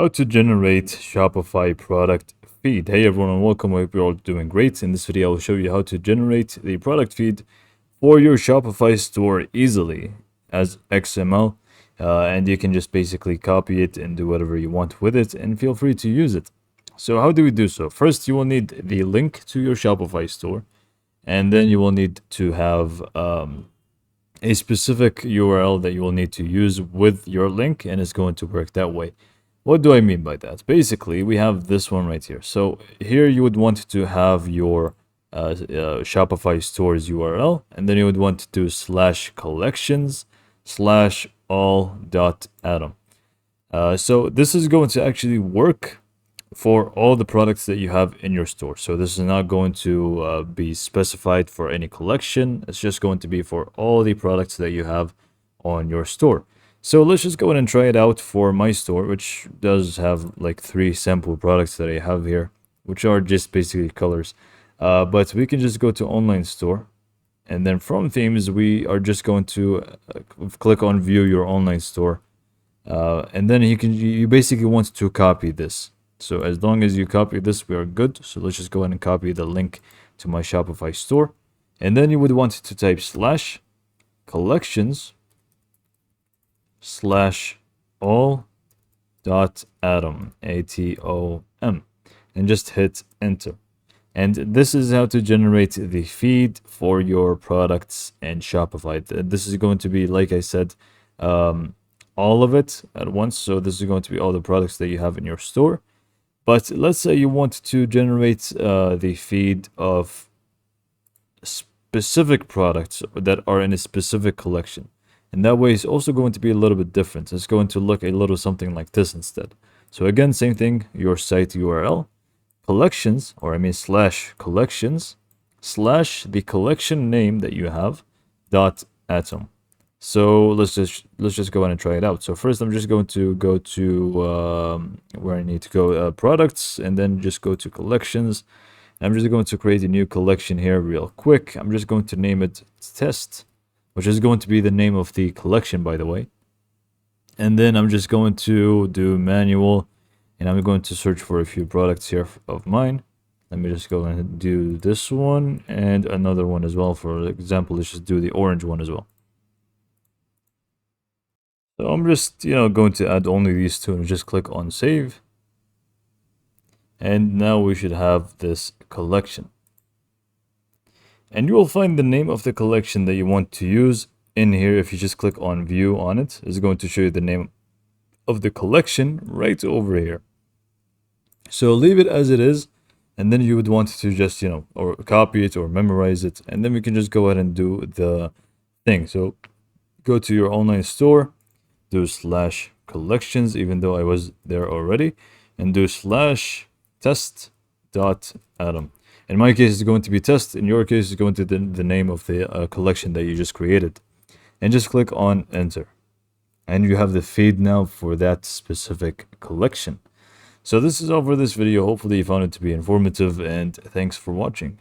How to generate Shopify product feed. Hey everyone and welcome. I hope you're all doing great. In this video, I will show you how to generate the product feed for your Shopify store easily as XML. And you can just basically copy it and do whatever you want with it, and feel free to use it. So how do we do so? First, you will need the link to your Shopify store, and then you will need to have a specific URL that you will need to use with your link, and it's going to work that way. What do I mean by that? Basically, we have this one right here. So here you would want to have your Shopify store's URL, and then you would want to do /collections/all.atom. So this is going to actually work for all the products that you have in your store. So this is not going to be specified for any collection. It's just going to be for all the products that you have on your store. So let's just go ahead and try it out for my store, which does have like 3 sample products that I have here, which are just basically colors. But we can just go to online store, and then from themes, we are just going to click on view your online store. And then you basically want to copy this. So as long as you copy this, we are good. So let's just go ahead and copy the link to my Shopify store. And then you would want to type /collections/all.atom, ATOM, and just hit enter. And this is how to generate the feed for your products in Shopify. This is going to be, like I said, all of it at once. So this is going to be all the products that you have in your store. But let's say you want to generate the feed of specific products that are in a specific collection. And that way it's also going to be a little bit different. It's going to look a little something like this instead. So again, same thing, your site URL, collections, or I mean /collections, / the collection name that you have, .atom. So let's just go ahead and try it out. So first I'm just going to go to where I need to go, products, and then just go to collections. I'm just going to create a new collection here real quick. I'm just going to name it test, which is going to be the name of the collection, by the way. And then I'm just going to do manual, and I'm going to search for a few products here of mine. Let me just go and do this one and another one as well. For example, let's just do the orange one as well. So I'm just, going to add only these two and just click on save. And now we should have this collection. And you will find the name of the collection that you want to use in here. If you just click on view on it, it's going to show you the name of the collection right over here. So leave it as it is, and then you would want to just, or copy it or memorize it, and then we can just go ahead and do the thing. So go to your online store, do /collections, even though I was there already, and do /test.atom. In my case, it's going to be test. In your case, it's going to be the name of the collection that you just created. And just click on enter. And you have the feed now for that specific collection. So this is all for this video. Hopefully you found it to be informative, and thanks for watching.